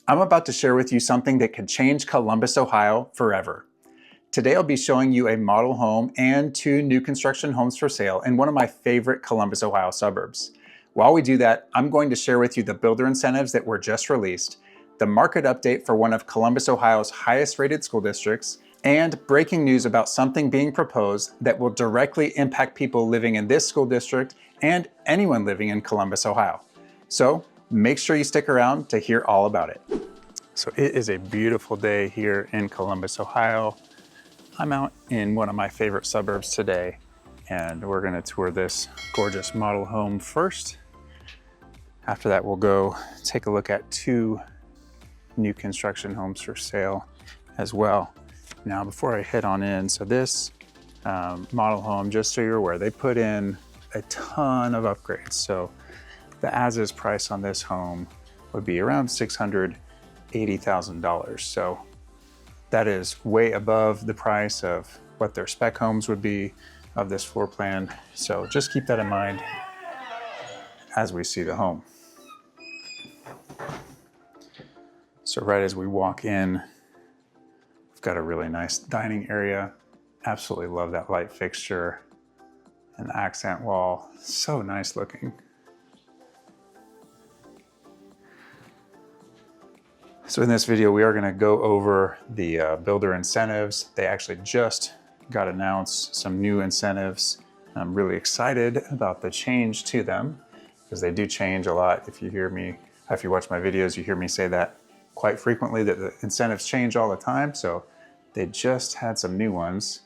I'm about to share with you something that could change Columbus, Ohio forever. Today I'll be showing you a model home and 2 new construction homes for sale in one of my favorite Columbus, Ohio suburbs. While we do that, I'm going to share with you the builder incentives that were just released, the market update for one of Columbus, Ohio's highest rated school districts, and breaking news about something being proposed that will directly impact people living in this school district and anyone living in Columbus, Ohio. So make sure you stick around to hear all about it. So it is a beautiful day here in Columbus, Ohio. I'm out in one of my favorite suburbs today, and we're gonna tour this gorgeous model home first. After that, we'll go take a look at 2 new construction homes for sale as well. Now, before I head on in, so this model home, just so you're aware, they put in a ton of upgrades. So the as-is price on this home would be around $680,000. So that is way above the price of what their spec homes would be of this floor plan. So just keep that in mind as we see the home. So right as we walk in, we've got a really nice dining area. Absolutely love that light fixture and the accent wall. So nice looking. So in this video, we are going to go over the builder incentives. They actually just got announced some new incentives. I'm really excited about the change to them because they do change a lot. If you watch my videos, you hear me say that quite frequently, that the incentives change all the time. So they just had some new ones.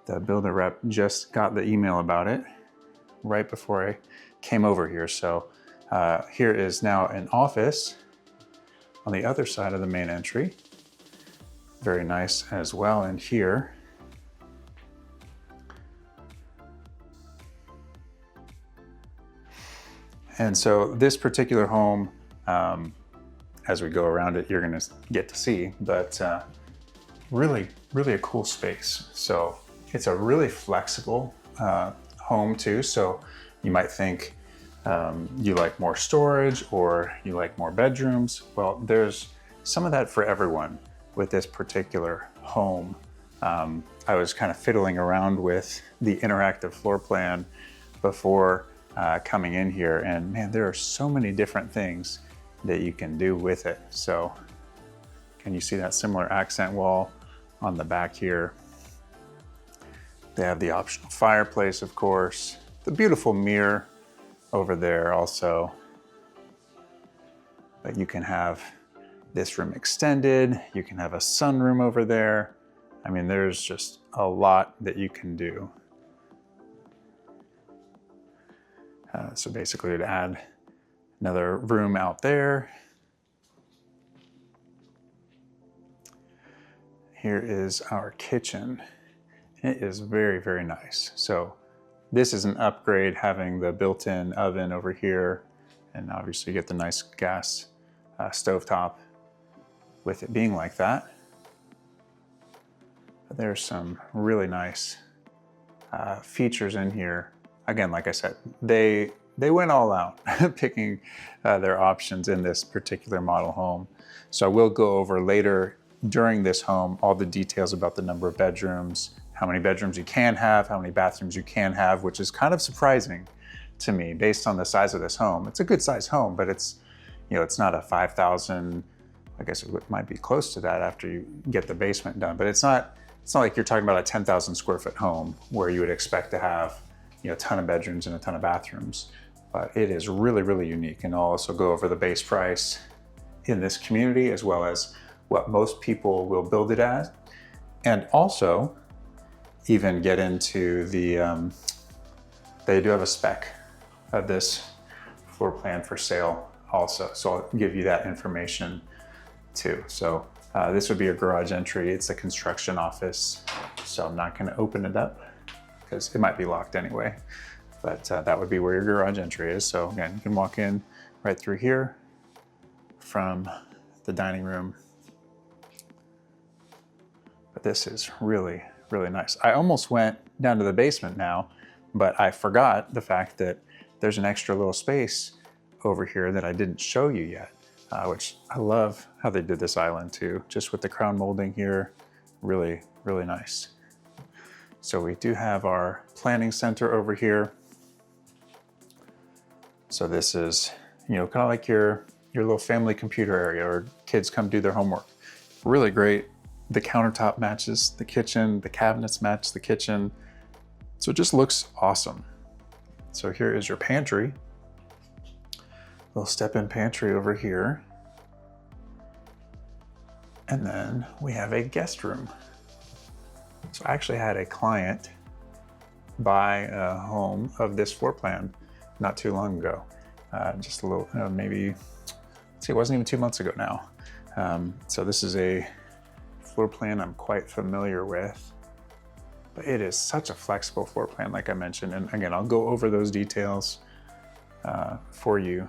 The builder rep just got the email about it right before I came over here. So here is now an office on the other side of the main entry. Very nice as well in here. And so this particular home, as we go around it, you're gonna get to see, but really a cool space. So it's a really flexible home too. So you might think you like more storage or you like more bedrooms. Well, there's some of that for everyone with this particular home. I was kind of fiddling around with the interactive floor plan before coming in here, and man, there are so many different things that you can do with it. So can you see that similar accent wall on the back here? They have the optional fireplace, of course, the beautiful mirror over there also. But you can have this room extended. You can have a sunroom over there. I mean, there's just a lot that you can do. So basically to add another room out there. Here is our kitchen. It is very nice. So this is an upgrade, having the built-in oven over here, and obviously you get the nice gas stovetop with it being like that. But there's some really nice features in here. Again, like I said, they went all out picking their options in this particular model home. So I will go over later during this home all the details about the number of bedrooms, how many bedrooms you can have, how many bathrooms you can have, which is kind of surprising to me based on the size of this home. It's a good size home, but it's not a 5,000, I guess it might be close to that after you get the basement done, but it's not like you're talking about a 10,000 square foot home where you would expect to have a ton of bedrooms and a ton of bathrooms. But it is really unique, and I'll also go over the base price in this community as well as what most people will build it as, and also even get into the, they do have a spec of this floor plan for sale also. So I'll give you that information too. So this would be a garage entry. It's a construction office. So I'm not gonna open it up because it might be locked anyway, but that would be where your garage entry is. So again, you can walk in right through here from the dining room. But this is really nice. I almost went down to the basement now, but I forgot the fact that there's an extra little space over here that I didn't show you yet. which I love how they did this island too, just with the crown molding here. Really, really nice. So we do have our planning center over here. So this is, kind of like your little family computer area, or kids come do their homework. Really great. The countertop matches the kitchen, the cabinets match the kitchen. So it just looks awesome. So here is your pantry. Little step-in pantry over here. And then we have a guest room. So I actually had a client buy a home of this floor plan not too long ago. Just a little, maybe, let's see, it wasn't even 2 months ago now. So this is a floor plan I'm quite familiar with, but it is such a flexible floor plan, like I mentioned. And again, I'll go over those details for you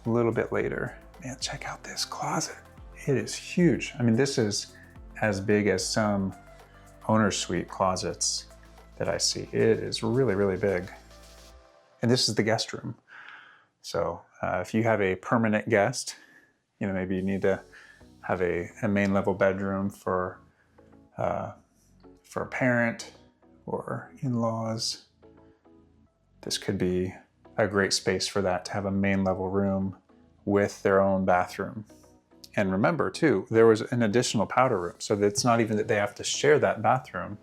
a little bit later. Man, check out this closet. It is huge. I mean, this is as big as some owner's suite closets that I see. It is really, really big. And this is the guest room. So if you have a permanent guest, maybe you need to have a main level bedroom for a parent or in-laws. This could be a great space for that, to have a main level room with their own bathroom. And remember too, there was an additional powder room, so that it's not even that they have to share that bathroom.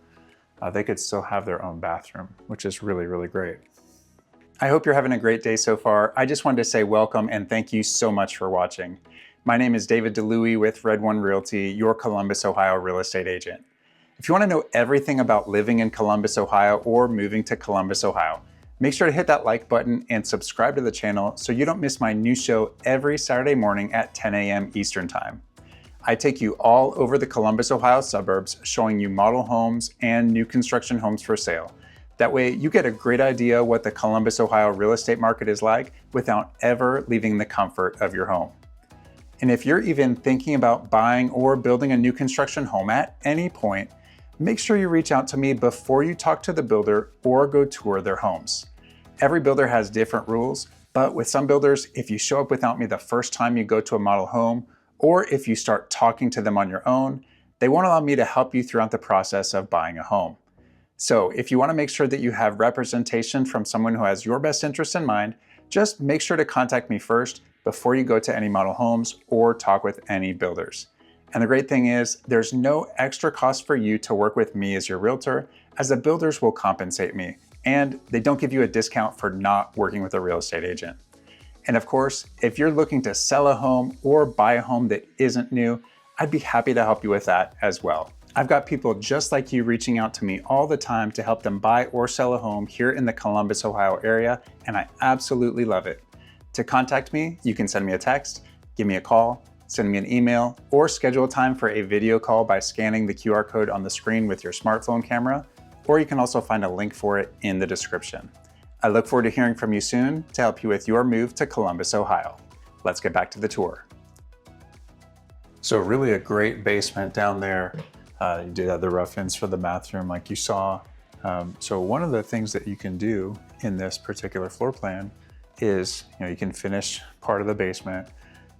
They could still have their own bathroom, which is really, really great. I hope you're having a great day so far. I just wanted to say welcome and thank you so much for watching. My name is David DeLuey with Red One Realty, your Columbus, Ohio real estate agent. If you want to know everything about living in Columbus, Ohio, or moving to Columbus, Ohio, make sure to hit that like button and subscribe to the channel so you don't miss my new show every Saturday morning at 10 a.m. Eastern Time. I take you all over the Columbus, Ohio suburbs, showing you model homes and new construction homes for sale. That way you get a great idea what the Columbus, Ohio real estate market is like without ever leaving the comfort of your home. And if you're even thinking about buying or building a new construction home at any point, make sure you reach out to me before you talk to the builder or go tour their homes. Every builder has different rules, but with some builders, if you show up without me the first time you go to a model home, or if you start talking to them on your own, they won't allow me to help you throughout the process of buying a home. So if you want to make sure that you have representation from someone who has your best interest in mind, just make sure to contact me first before you go to any model homes or talk with any builders. And the great thing is, there's no extra cost for you to work with me as your realtor, as the builders will compensate me, and they don't give you a discount for not working with a real estate agent. And of course, if you're looking to sell a home or buy a home that isn't new, I'd be happy to help you with that as well. I've got people just like you reaching out to me all the time to help them buy or sell a home here in the Columbus, Ohio area, and I absolutely love it. To contact me, you can send me a text, give me a call, send me an email, or schedule a time for a video call by scanning the QR code on the screen with your smartphone camera, or you can also find a link for it in the description. I look forward to hearing from you soon to help you with your move to Columbus, Ohio. Let's get back to the tour. So really a great basement down there. You did have the rough-ins for the bathroom like you saw. So one of the things that you can do in this particular floor plan is, you can finish part of the basement.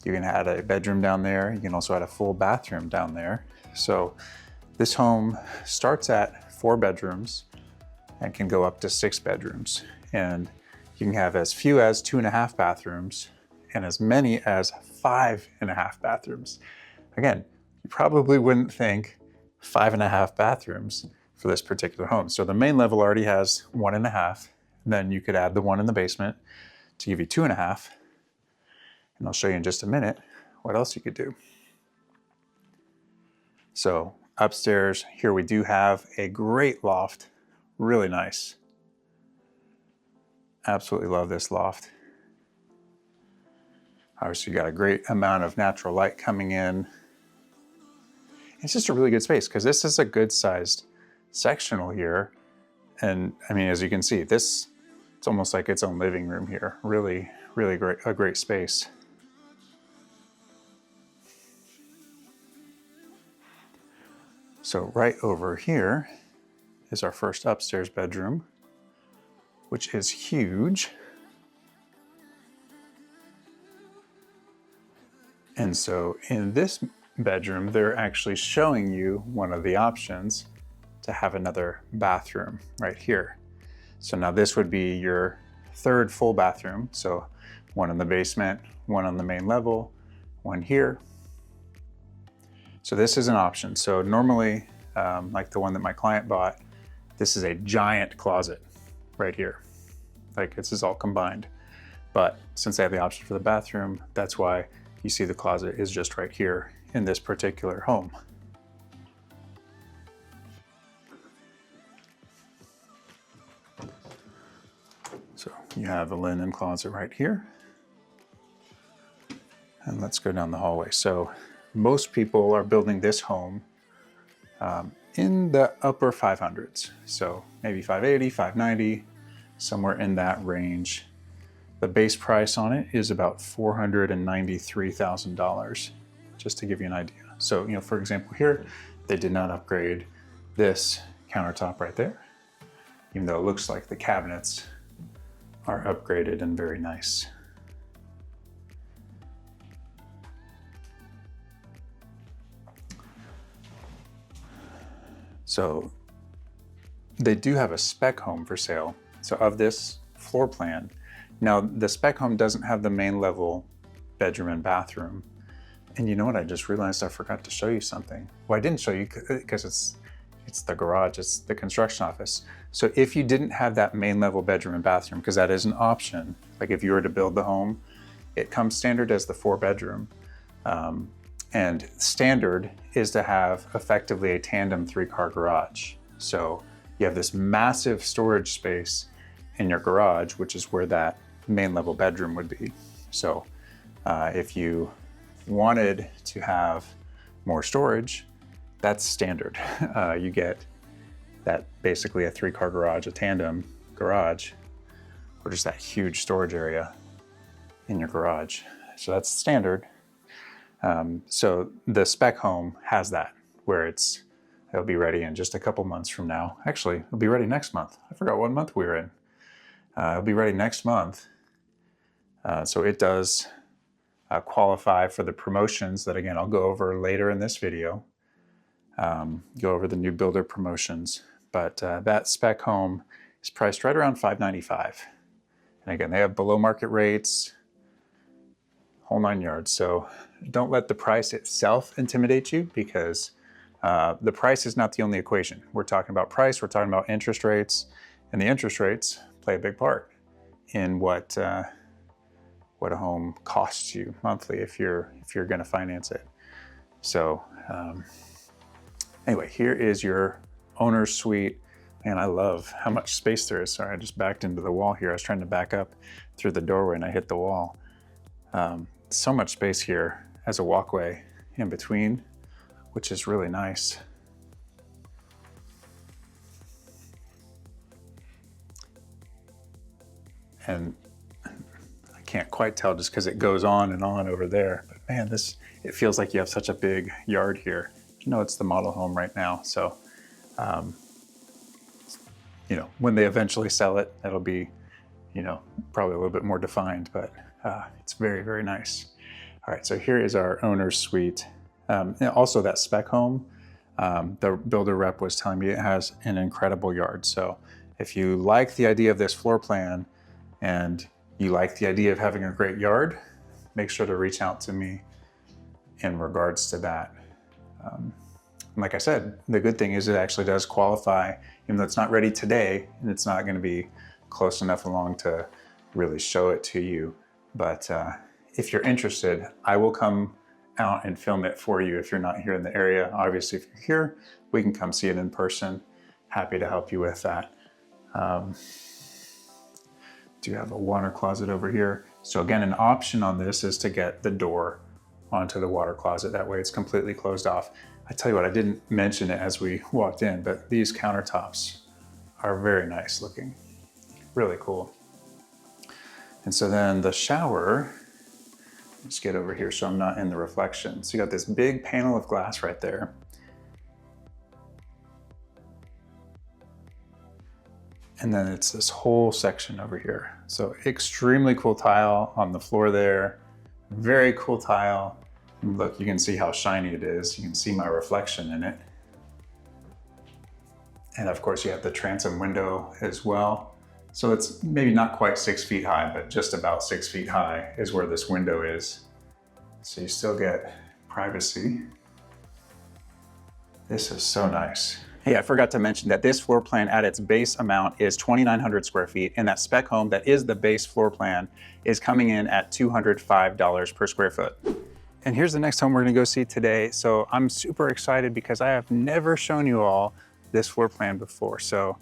You can add a bedroom down there. You can also add a full bathroom down there. So this home starts at 4 bedrooms and can go up to 6 bedrooms. And you can have as few as 2.5 bathrooms and as many as 5.5 bathrooms. Again, you probably wouldn't think 5.5 bathrooms for this particular home. So the main level already has 1.5. Then you could add the one in the basement to give you 2.5. And I'll show you in just a minute what else you could do. So upstairs here we do have a great loft, really nice. Absolutely love this loft. Obviously you got a great amount of natural light coming in. It's just a really good space because this is a good sized sectional here. And I mean, as you can see, it's almost like its own living room here. Really, really great, a great space. So right over here is our first upstairs bedroom, which is huge. And so in this bedroom, they're actually showing you one of the options to have another bathroom right here. So now this would be your third full bathroom. So one in the basement, one on the main level, one here. So this is an option. So normally, like the one that my client bought, this is a giant closet right here. Like this is all combined. But since they have the option for the bathroom, that's why you see the closet is just right here in this particular home. So you have a linen closet right here. And let's go down the hallway. So most people are building this home in the upper 500s. So maybe 580, 590, somewhere in that range. The base price on it is about $493,000, just to give you an idea. So, you know, for example, here, they did not upgrade this countertop right there, even though it looks like the cabinets are upgraded and very nice. So they do have a spec home for sale. So of this floor plan, now the spec home doesn't have the main level bedroom and bathroom. And you know what? I just realized I forgot to show you something. Well, I didn't show you because it's the garage, it's the construction office. So if you didn't have that main level bedroom and bathroom, because that is an option, like if you were to build the home, it comes standard as the 4-bedroom. And standard is to have effectively a tandem 3-car garage. So you have this massive storage space in your garage, which is where that main level bedroom would be. So if you wanted to have more storage, that's standard. You get that basically a 3-car garage, a tandem garage, or just that huge storage area in your garage. So that's standard. So the spec home has that, where it'll be ready in just a couple months from now. Actually, it'll be ready next month. I forgot what month we were in. It'll be ready next month. So it does qualify for the promotions that, again, I'll go over later in this video. Go over the new builder promotions. But that spec home is priced right around $595. And again, they have below market rates, whole 9 yards. So don't let the price itself intimidate you, because the price is not the only equation. We're talking about price, we're talking about interest rates, and the interest rates play a big part in what a home costs you monthly if you're going to finance it. So anyway, here is your owner's suite. Man, I love how much space there is. Sorry, I just backed into the wall here. I was trying to back up through the doorway and I hit the wall. So much space here as a walkway in between, which is really nice. And I can't quite tell just because it goes on and on over there, but man, it feels like you have such a big yard here. You know, it's the model home right now. So, you know, when they eventually sell it, it'll be, you know, probably a little bit more defined, but it's very, very nice. All right, so here is our owner's suite. And also that spec home, the builder rep was telling me it has an incredible yard. So if you like the idea of this floor plan and you like the idea of having a great yard, make sure to reach out to me in regards to that. Like I said, the good thing is it actually does qualify, even though it's not ready today and it's not going to be close enough along to really show it to you. But if you're interested, I will come out and film it for you if you're not here in the area. Obviously, if you're here, we can come see it in person. Happy to help you with that. Do have a water closet over here. So again, an option on this is to get the door onto the water closet. That way it's completely closed off. I tell you what, I didn't mention it as we walked in, but these countertops are very nice looking. Really cool. And so then the shower, let's get over here so I'm not in the reflection. So you got this big panel of glass right there. And then it's this whole section over here. So extremely cool tile on the floor there. Very cool tile Look, you can see how shiny it is. You can see my reflection in it. And of course you have the transom window as well. So it's maybe not quite 6 feet high, but just about 6 feet high is where this window is. So you still get privacy. This is so nice. Hey, I forgot to mention that this floor plan at its base amount is 2,900 square feet, and that spec home that is the base floor plan is coming in at $205 per square foot. And here's the next home we're gonna go see today. So I'm super excited because I have never shown you all this floor plan before. So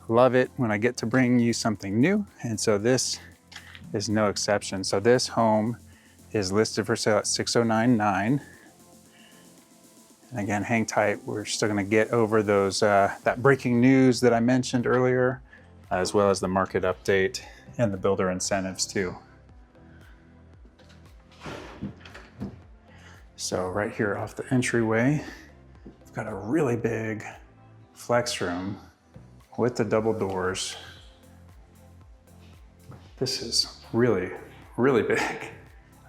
love it when I get to bring you something new. And so this is no exception. So this home is listed for sale at 6099. And again, hang tight. We're still gonna get over those that breaking news that I mentioned earlier, as well as the market update and the builder incentives too. So right here off the entryway, we've got a really big flex room with the double doors. This is really, really big.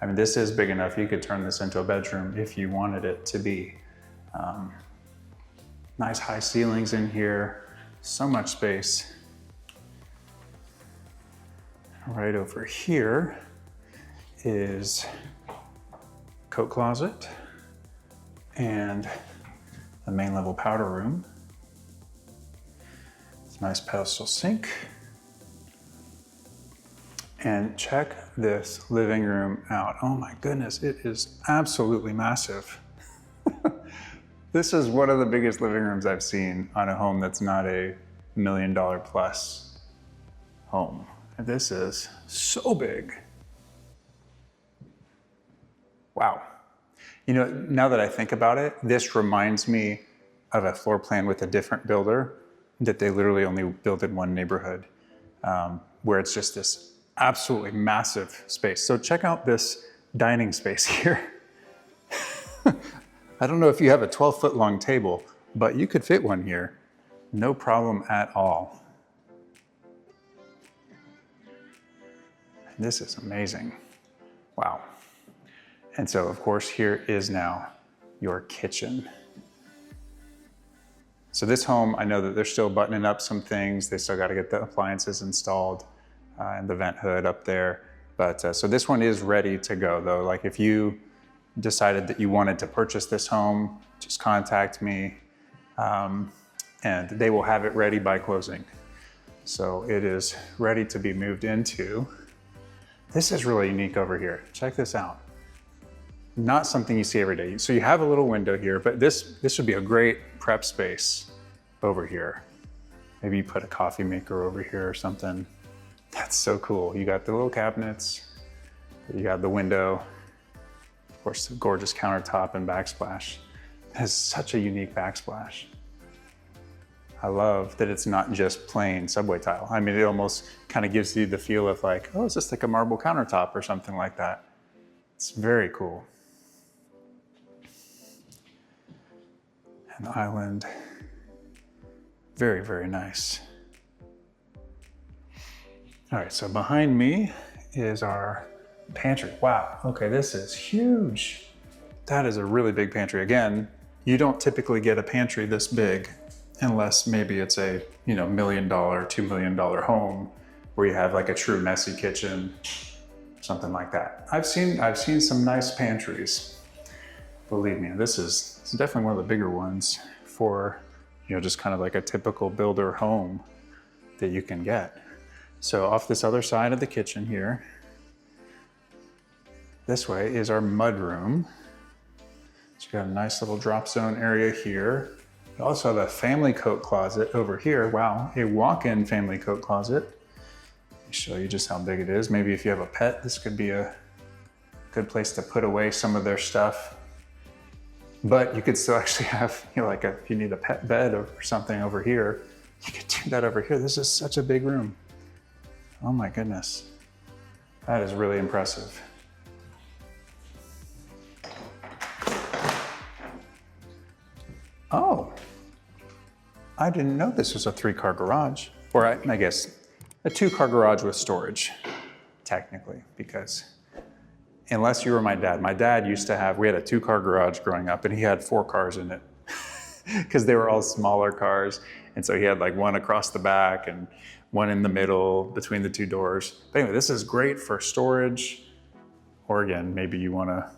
I mean, this is big enough. You could turn this into a bedroom if you wanted it to be. Nice high ceilings in here, so much space. Right over here is coat closet and the main level powder room. It's a nice pedestal sink. And check this living room out. Oh my goodness, it is absolutely massive. This is one of the biggest living rooms I've seen on a home that's not a $1 million plus home. And this is so big. Wow. You know, now that I think about it, this reminds me of a floor plan with a different builder that they literally only built in one neighborhood, where it's just this absolutely massive space. So check out this dining space here. I don't know if you have a 12-foot long table, but you could fit one here, no problem at all. This is amazing. Wow. And so of course here is now your kitchen. So this home, I know that they're still buttoning up some things. They still got to get the appliances installed and the vent hood up there. But so this one is ready to go though. Like if you decided that you wanted to purchase this home, just contact me and they will have it ready by closing. So it is ready to be moved into. This is really unique over here. Check this out. Not something you see every day. So you have a little window here, but this would be a great prep space over here. Maybe you put a coffee maker over here or something. That's so cool. You got the little cabinets, you got the window, of course, the gorgeous countertop and backsplash. It has such a unique backsplash. I love that it's not just plain subway tile. I mean, it almost kind of gives you the feel of like, oh, is this like a marble countertop or something like that? It's very cool. And the island, very, very nice. All right, so behind me is our pantry. Wow, okay, this is huge. That is a really big pantry. Again, you don't typically get a pantry this big unless maybe it's a, you know, $1 million, $2 million home where you have like a true messy kitchen, something like that. I've seen some nice pantries. Believe me, this is definitely one of the bigger ones for, you know, just kind of like a typical builder home that you can get. So off this other side of the kitchen here, this way is our mud room. So you got a nice little drop zone area here. You also have a family coat closet over here. Wow, a walk-in family coat closet. Let me show you just how big it is. Maybe if you have a pet, this could be a good place to put away some of their stuff. But you could still actually have, you know, like if you need a pet bed or something over here, you could do that over here. This is such a big room. Oh my goodness. That is really impressive. Oh, I didn't know this was a 3-car garage. Or I guess a 2-car garage with storage, technically, because unless you were my dad. My dad used to have, we had a 2-car garage growing up, and he had 4 cars in it because they were all smaller cars. And so he had like one across the back and one in the middle between the 2 doors. But anyway, this is great for storage, or again, maybe you want to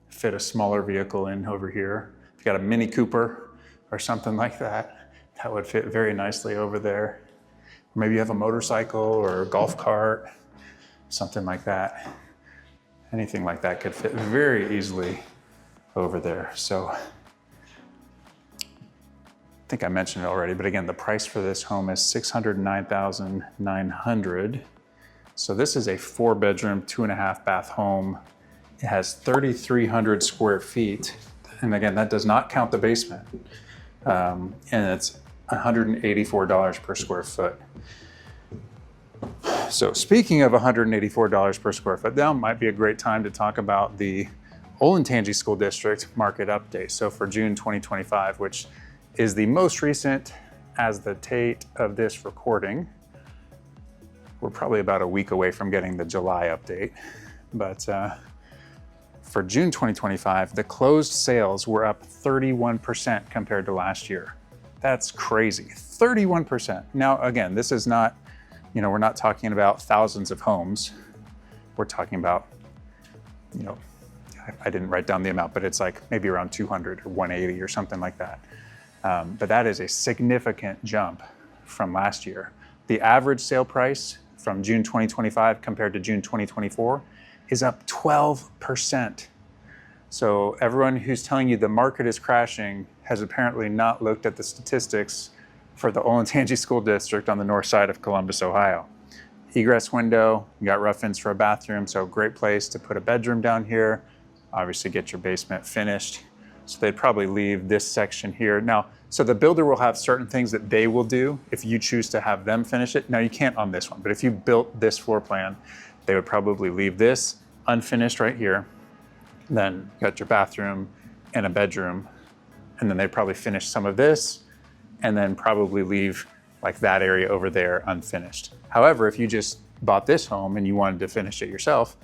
fit a smaller vehicle in over here. If you got a Mini Cooper or something like that, that would fit very nicely over there. Maybe you have a motorcycle or a golf cart, something like that. Anything like that could fit very easily over there. So I think I mentioned it already, but again, the price for this home is $609,900. So this is a 4-bedroom, 2.5 bath home. It has 3,300 square feet. And again, that does not count the basement. And it's $184 per square foot. So speaking of $184 per square foot, now might be a great time to talk about the Olentangy School District market update. So for June 2025, which is the most recent as the date of this recording. We're probably about a week away from getting the July update. But for June 2025, the closed sales were up 31% compared to last year. That's crazy, 31%. Now, again, this is not, we're not talking about thousands of homes. We're talking about, I didn't write down the amount, but it's like maybe around 200 or 180 or something like that. But that is a significant jump from last year. The average sale price from June 2025 compared to June 2024 is up 12%. So everyone who's telling you the market is crashing has apparently not looked at the statistics for the Olentangy School District on the north side of Columbus, Ohio. Egress window, you got rough-ins for a bathroom, so great place to put a bedroom down here. Obviously get your basement finished. So they'd probably leave this section here. Now, so the builder will have certain things that they will do if you choose to have them finish it. Now you can't on this one, but if you built this floor plan, they would probably leave this unfinished right here. Then you got your bathroom and a bedroom, and then they'd probably finish some of this and then probably leave like that area over there unfinished. However, if you just bought this home and you wanted to finish it yourself,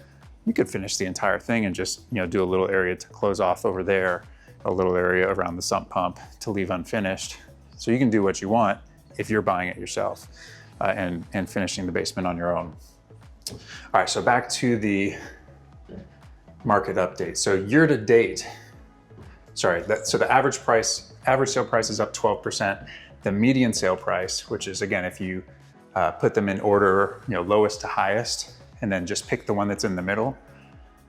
you could finish the entire thing and just do a little area to close off over there, a little area around the sump pump to leave unfinished. So you can do what you want if you're buying it yourself and finishing the basement on your own. All right, so back to the market update. So year to date, so the average sale price is up 12%. The median sale price, which is again, if you put them in order, lowest to highest, and then just pick the one that's in the middle,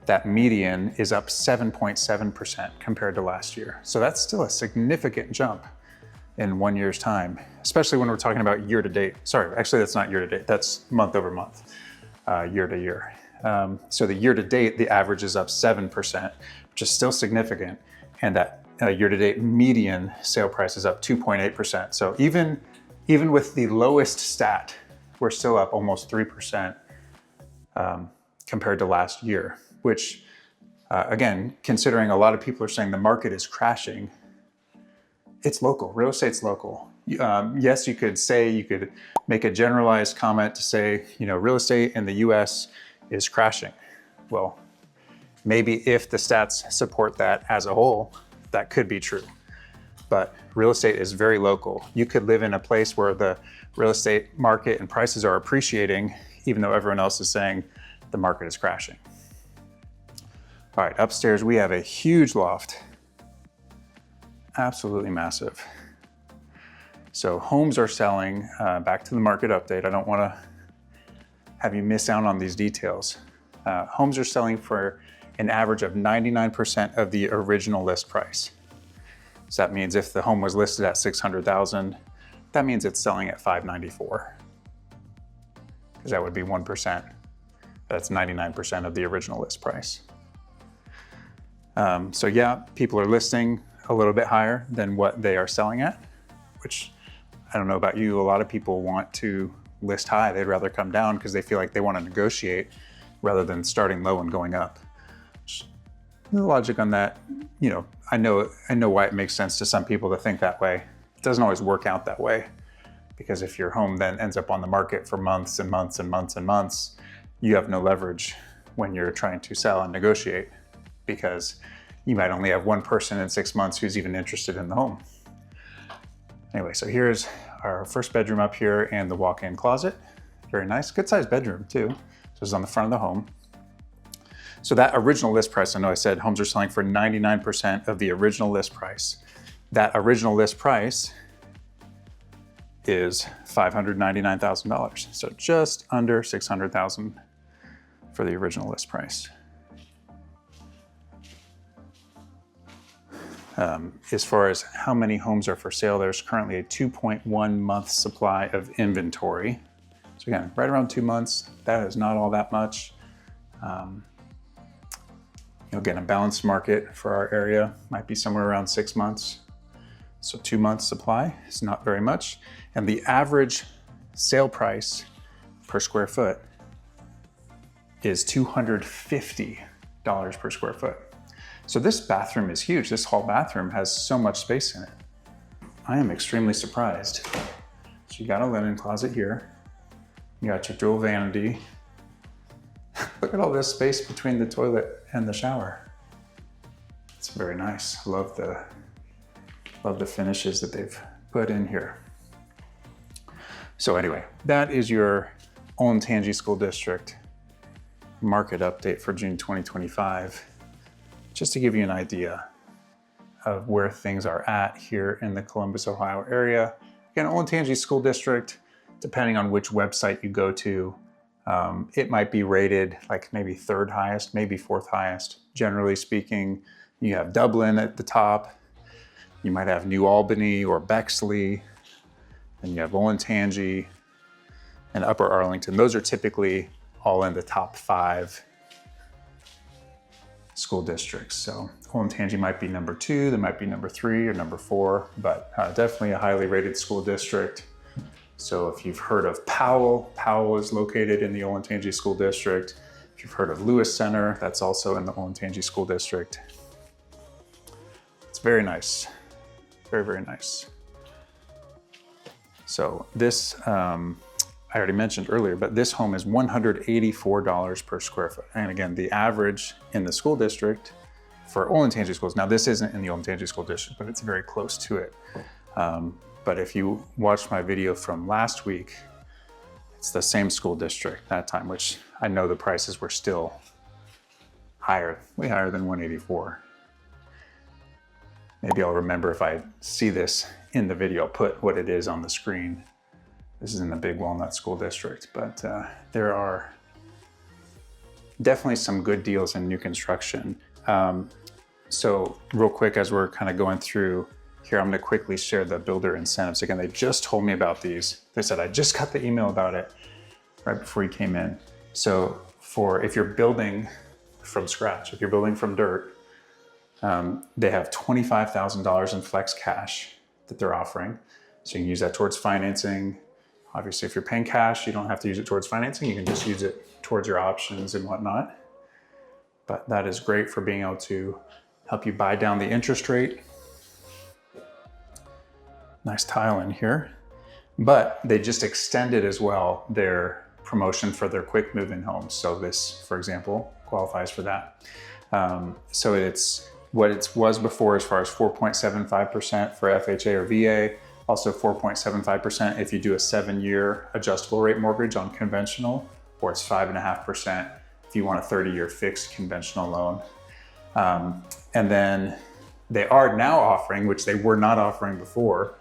that median is up 7.7% compared to last year. So that's still a significant jump in 1 year's time, especially when we're talking about year to date. Sorry, actually that's not year to date, that's month over month, year to year. So the year to date, the average is up 7%, which is still significant. And that year to date median sale price is up 2.8%. So even with the lowest stat, we're still up almost 3% compared to last year, which again, considering a lot of people are saying the market is crashing, it's local, real estate's local. Yes, you could make a generalized comment to say, real estate in the US is crashing. Well, maybe if the stats support that as a whole, that could be true. But real estate is very local. You could live in a place where the real estate market and prices are appreciating, even though everyone else is saying the market is crashing. All right, upstairs we have a huge loft, absolutely massive. So homes are selling, back to the market update. I don't want to have you miss out on these details. Homes are selling for an average of 99% of the original list price. So that means if the home was listed at $600,000, that means it's selling at $594,000, because that would be 1%. That's 99% of the original list price. So yeah, people are listing a little bit higher than what they are selling at, which I don't know about you, a lot of people want to list high. They'd rather come down because they feel like they want to negotiate rather than starting low and going up. The logic on that, I know why it makes sense to some people to think that way. It doesn't always work out that way, because if your home then ends up on the market for months and months and months and months, you have no leverage when you're trying to sell and negotiate, because you might only have one person in 6 months who's even interested in the home. Anyway, so here's our first bedroom up here and the walk-in closet. Very nice, good sized bedroom too. So it's on the front of the home. So that original list price, I know I said homes are selling for 99% of the original list price. That original list price is $599,000. So just under $600,000 for the original list price. As far as how many homes are for sale, there's currently a 2.1 month supply of inventory. So again, right around 2 months, that is not all that much. Again, a balanced market for our area might be somewhere around 6 months. So 2 months supply is not very much. And the average sale price per square foot is $250 per square foot. So this bathroom is huge. This hall bathroom has so much space in it. I am extremely surprised. So you got a linen closet here. You got your dual vanity. Look at all this space between the toilet and the shower. It's very nice. Love the finishes that they've put in here. So anyway, that is your Olentangy School District market update for June 2025. Just to give you an idea of where things are at here in the Columbus, Ohio area. Again, Olentangy School District, depending on which website you go to, it might be rated like maybe third highest, maybe fourth highest. Generally speaking, you have Dublin at the top. You might have New Albany or Bexley, and you have Olentangy and Upper Arlington. Those are typically all in the top 5 school districts. So Olentangy might be number 2, there might be number 3 or number 4, but definitely a highly rated school district. So if you've heard of Powell, Powell is located in the Olentangy School District. If you've heard of Lewis Center, that's also in the Olentangy School District. It's very nice, very, very nice. So this, I already mentioned earlier, but this home is $184 per square foot. And again, the average in the school district for Olentangy schools, now this isn't in the Olentangy School District, but it's very close to it. But if you watched my video from last week, it's the same school district that time, which I know the prices were still higher, way higher than 184. Maybe I'll remember if I see this in the video, put what it is on the screen. This is in the Big Walnut School District, but there are definitely some good deals in new construction. So real quick, as we're kind of going through here, I'm going to quickly share the builder incentives. Again, they just told me about these. They said, I just got the email about it right before you came in. So if you're building from scratch, if you're building from dirt, they have $25,000 in flex cash that they're offering. So you can use that towards financing. Obviously, if you're paying cash, you don't have to use it towards financing. You can just use it towards your options and whatnot. But that is great for being able to help you buy down the interest rate. Nice tile in here. But they just extended as well their promotion for their quick move-in homes. So this, for example, qualifies for that. So it's what it was before as far as 4.75% for FHA or VA, also 4.75% if you do a 7-year adjustable rate mortgage on conventional, or it's 5.5% if you want a 30-year fixed conventional loan. And then they are now offering, which they were not offering before,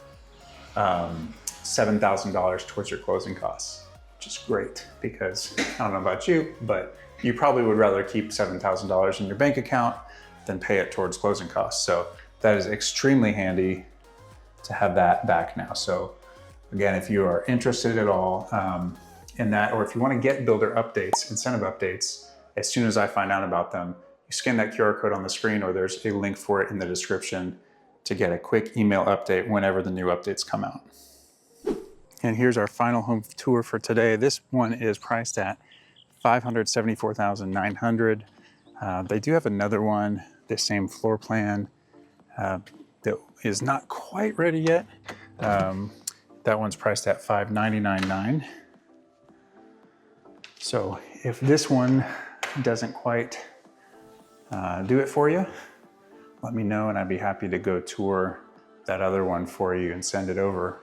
$7,000 towards your closing costs, which is great because I don't know about you, but you probably would rather keep $7,000 in your bank account than pay it towards closing costs. So that is extremely handy to have that back now. So again, if you are interested at all in that, or if you want to get builder updates, incentive updates, as soon as I find out about them, you scan that QR code on the screen, or there's a link for it in the description to get a quick email update whenever the new updates come out. And here's our final home tour for today. This one is priced at $574,900. They do have another one, the same floor plan, that is not quite ready yet. That one's priced at $599,900. So if this one doesn't quite do it for you, let me know and I'd be happy to go tour that other one for you and send it over.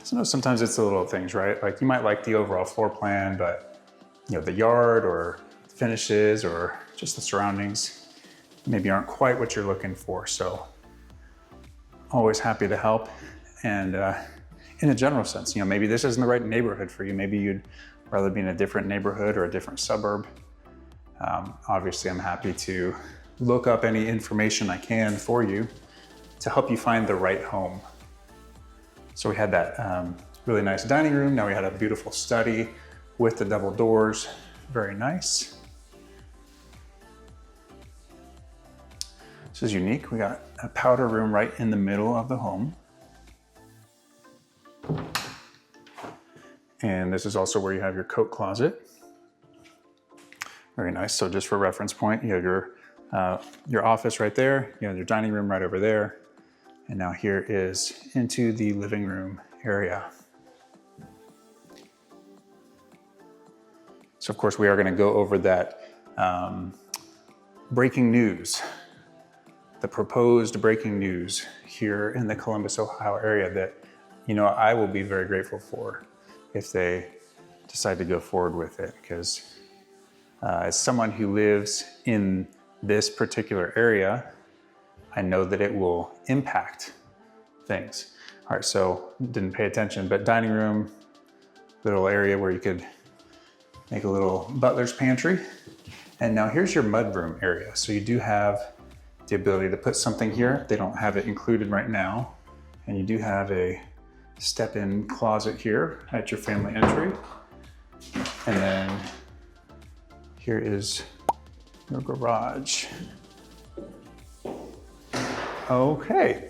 So sometimes it's the little things, right? Like you might like the overall floor plan, but the yard or finishes or just the surroundings maybe aren't quite what you're looking for. So always happy to help. And in a general sense, maybe this isn't the right neighborhood for you. Maybe you'd rather be in a different neighborhood or a different suburb. Obviously, I'm happy to look up any information I can for you to help you find the right home. So we had that really nice dining room. Now we had a beautiful study with the double doors. Very nice. This is unique. We got a powder room right in the middle of the home. And this is also where you have your coat closet. Very nice. So just for reference point, you have your office right there. You have your dining room right over there. And now here is into the living room area. So of course we are going to go over that breaking news, the proposed breaking news here in the Columbus, Ohio area that, I will be very grateful for if they decide to go forward with it, because as someone who lives in this particular area, I know that it will impact things. All right, so didn't pay attention, but dining room, little area where you could make a little butler's pantry. And now here's your mudroom area. So you do have the ability to put something here. They don't have it included right now. And you do have a step-in closet here at your family entry. And then here is your garage. Okay,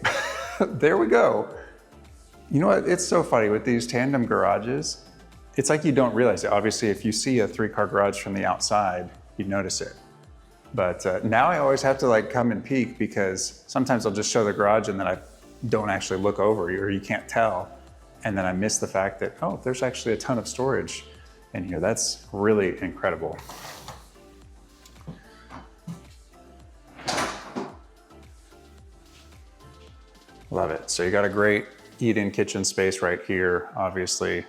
there we go. You know what, it's so funny with these tandem garages. It's like you don't realize it. Obviously, if you see a 3-car garage from the outside, you'd notice it. But now I always have to come and peek, because sometimes I'll just show the garage and then I don't actually look over, or you can't tell. And then I miss the fact that, oh, there's actually a ton of storage in here. That's really incredible. Love it. So you got a great eat-in kitchen space right here, obviously.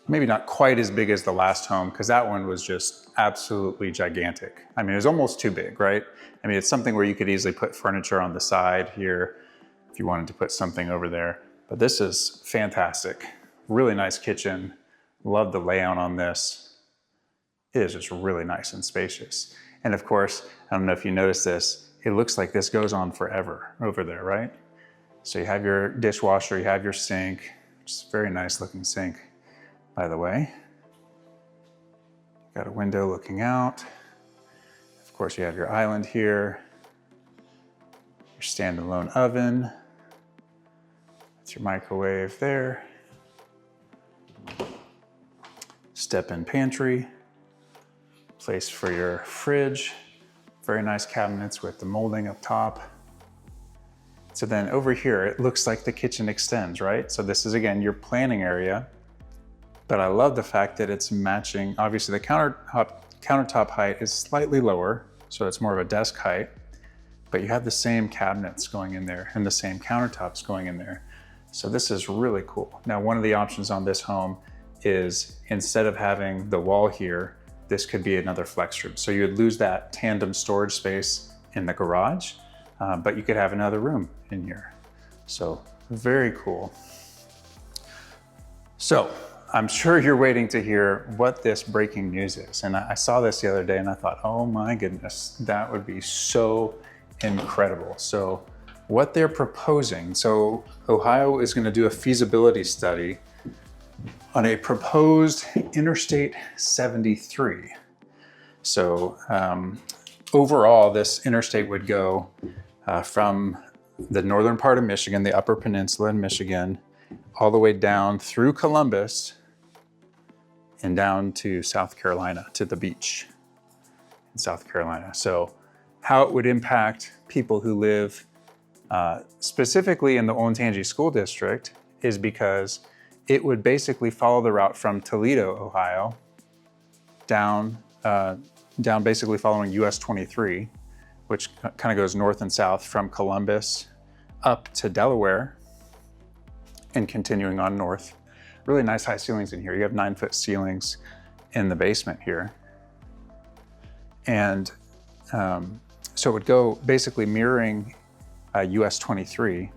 Maybe not quite as big as the last home, because that one was just absolutely gigantic. I mean, it was almost too big, right? I mean, it's something where you could easily put furniture on the side here if you wanted to put something over there. But this is fantastic. Really nice kitchen. Love the layout on this. It is just really nice and spacious. And of course, I don't know if you noticed this, it looks like this goes on forever over there, right? So you have your dishwasher, you have your sink, just a very nice looking sink, by the way. Got a window looking out. Of course, you have your island here, your standalone oven. That's your microwave there. Step-in pantry, place for your fridge. Very nice cabinets with the molding up top. So then over here, it looks like the kitchen extends, right? So this is, again, your planning area. But I love the fact that it's matching. Obviously, the countertop height is slightly lower, so it's more of a desk height. But you have the same cabinets going in there and the same countertops going in there. So this is really cool. Now, one of the options on this home is, instead of having the wall here, this could be another flex room. So you would lose that tandem storage space in the garage, but you could have another room in here. So very cool. So I'm sure you're waiting to hear what this breaking news is. And I saw this the other day and I thought, oh my goodness, that would be so incredible. So what they're proposing, so Ohio is going to do a feasibility study on a proposed Interstate 73. So overall, this interstate would go from the northern part of Michigan, the Upper Peninsula in Michigan, all the way down through Columbus and down to South Carolina, to the beach in South Carolina. So how it would impact people who live specifically in the Olentangy School District is because it would basically follow the route from Toledo, Ohio, down down basically following US 23, which kind of goes north and south from Columbus up to Delaware and continuing on north. Really nice high ceilings in here. You have 9-foot ceilings in the basement here. And so it would go basically mirroring US 23,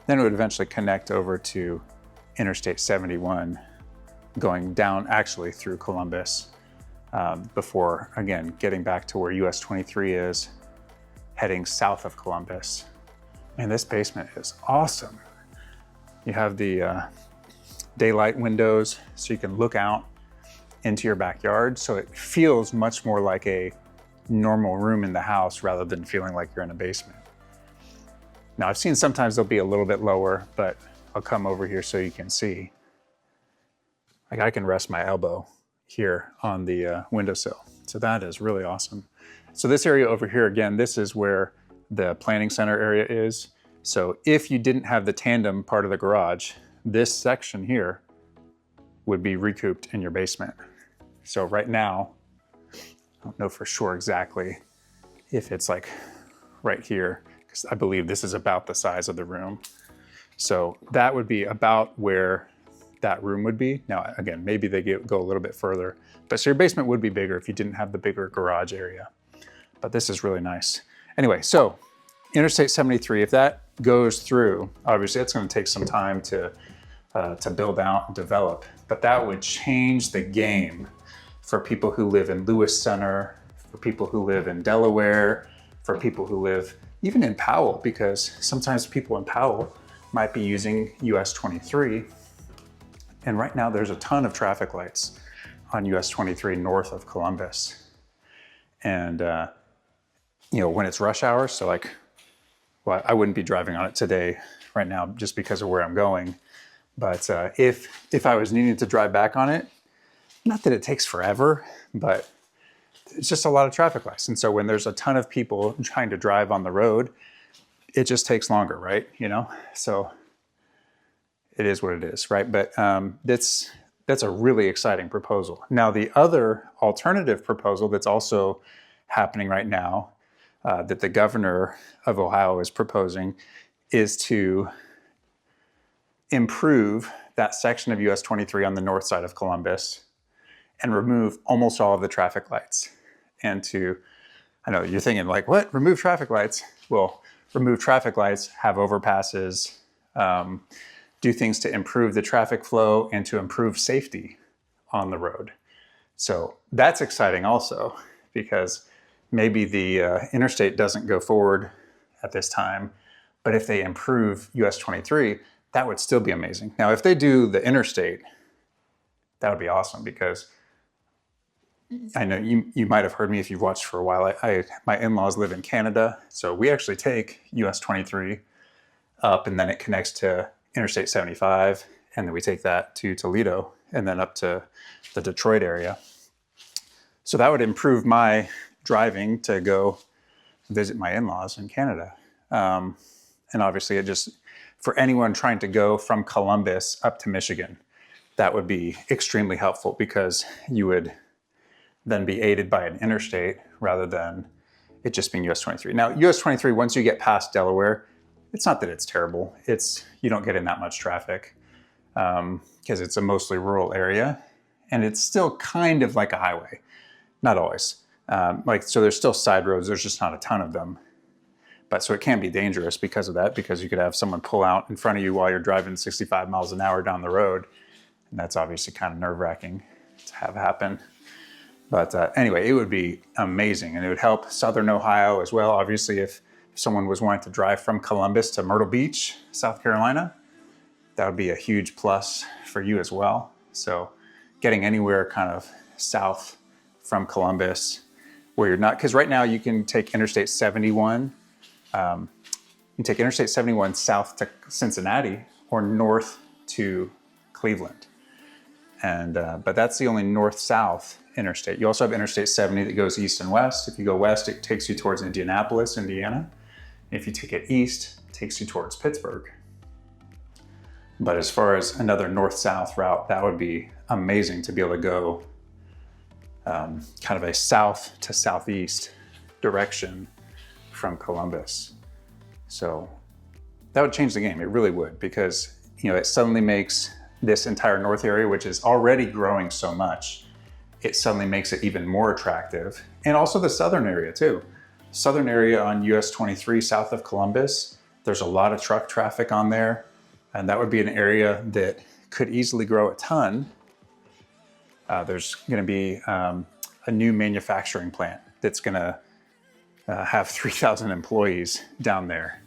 then it would eventually connect over to Interstate 71, going down actually through Columbus, before, again, getting back to where US 23 is, heading south of Columbus. And this basement is awesome. You have the daylight windows so you can look out into your backyard. So it feels much more like a normal room in the house rather than feeling like you're in a basement. Now I've seen sometimes they'll be a little bit lower, but I'll come over here so you can see. Like I can rest my elbow here on the windowsill. So that is really awesome. So this area over here, again, this is where the planning center area is. So if you didn't have the tandem part of the garage, this section here would be recouped in your basement. So right now, I don't know for sure exactly if it's like right here, because I believe this is about the size of the room. So that would be about where that room would be. Now, again, maybe they go a little bit further, but so your basement would be bigger if you didn't have the bigger garage area. But this is really nice. Anyway, so Interstate 73, if that goes through, obviously it's going to take some time to build out and develop, but that would change the game for people who live in Lewis Center, for people who live in Delaware, for people who live even in Powell, because sometimes people in Powell might be using US 23. And right now there's a ton of traffic lights on US 23 north of Columbus. And you know, when it's rush hour, so like, well, I wouldn't be driving on it today right now just because of where I'm going. But if I was needing to drive back on it, not that it takes forever, but it's just a lot of traffic lights. And so when there's a ton of people trying to drive on the road, it just takes longer, right? You know, so it is what it is, right? But that's a really exciting proposal. Now, the other alternative proposal that's also happening right now, that the governor of Ohio is proposing, is to improve that section of US 23 on the north side of Columbus and remove almost all of the traffic lights. And I know you're thinking like, what? Remove traffic lights? Well, remove traffic lights, have overpasses, do things to improve the traffic flow and to improve safety on the road. So that's exciting also, because maybe the interstate doesn't go forward at this time, but if they improve US 23, that would still be amazing. Now, if they do the interstate, that would be awesome, because I know you might have heard me if you've watched for a while. My in-laws live in Canada, so we actually take US 23 up and then it connects to Interstate 75, and then we take that to Toledo and then up to the Detroit area. So that would improve my driving to go visit my in-laws in Canada. And obviously it just, for anyone trying to go from Columbus up to Michigan, that would be extremely helpful, because you would then be aided by an interstate rather than it just being US 23. Now, US 23, once you get past Delaware, it's not that it's terrible. You don't get in that much traffic because it's a mostly rural area, and it's still kind of like a highway. Not always. So there's still side roads. There's just not a ton of them. But so it can be dangerous because of that, because you could have someone pull out in front of you while you're driving 65 miles an hour down the road. And that's obviously kind of nerve-wracking to have happen. But anyway, it would be amazing, and it would help Southern Ohio as well. Obviously, if someone was wanting to drive from Columbus to Myrtle Beach, South Carolina, that would be a huge plus for you as well. So getting anywhere kind of south from Columbus where you're not, because right now you can take Interstate 71, you can take Interstate 71 south to Cincinnati or north to Cleveland. And but that's the only north-south interstate. You also have Interstate 70 that goes east and west. If you go west, it takes you towards Indianapolis, Indiana. If you take it east, it takes you towards Pittsburgh. But as far as another north-south route, that would be amazing to be able to go kind of a south to southeast direction from Columbus. So that would change the game. It really would, because it suddenly makes this entire north area, which is already growing so much, it suddenly makes it even more attractive. And also the southern area too. Southern area on US 23 south of Columbus, there's a lot of truck traffic on there. And that would be an area that could easily grow a ton. There's gonna be a new manufacturing plant that's gonna have 3,000 employees down there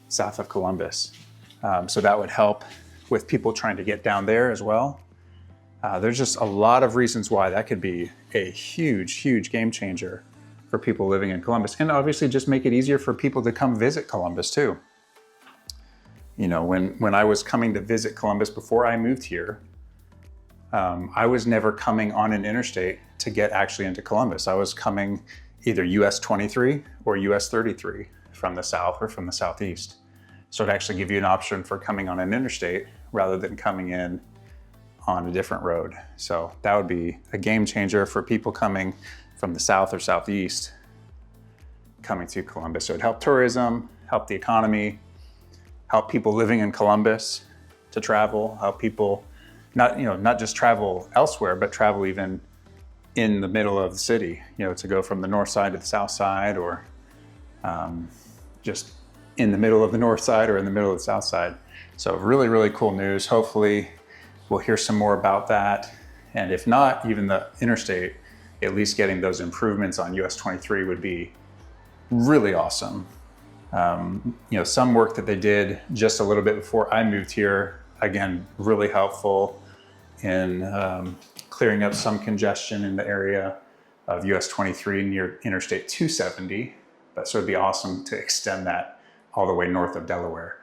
south of Columbus. So that would help with people trying to get down there as well. There's just a lot of reasons why that could be a huge, huge game changer for people living in Columbus, and obviously just make it easier for people to come visit Columbus too. When I was coming to visit Columbus before I moved here, I was never coming on an interstate to get actually into Columbus. I was coming either US 23 or US 33 from the south or from the southeast. So it'd actually give you an option for coming on an interstate rather than coming in on a different road. So that would be a game changer for people coming from the south or southeast coming to Columbus. So it'd help tourism, help the economy, help people living in Columbus to travel, help people not just travel elsewhere, but travel even in the middle of the city, to go from the north side to the south side, or just in the middle of the north side or in the middle of the south side. So really, really cool news. Hopefully we'll hear some more about that. And if not, even the interstate, at least getting those improvements on US 23 would be really awesome. Some work that they did just a little bit before I moved here, again, really helpful in clearing up some congestion in the area of US 23 near Interstate 270. So it'd be awesome to extend that all the way north of Delaware.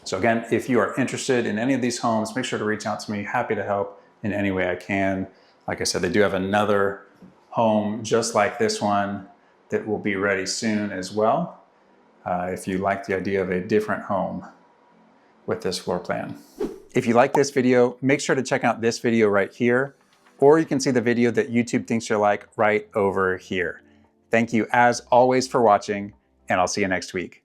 So again, if you are interested in any of these homes, make sure to reach out to me. Happy to help in any way I can. Like I said, they do have another home just like this one that will be ready soon as well. If you like the idea of a different home with this floor plan. If you like this video, make sure to check out this video right here, or you can see the video that YouTube thinks you'll like right over here. Thank you as always for watching, and I'll see you next week.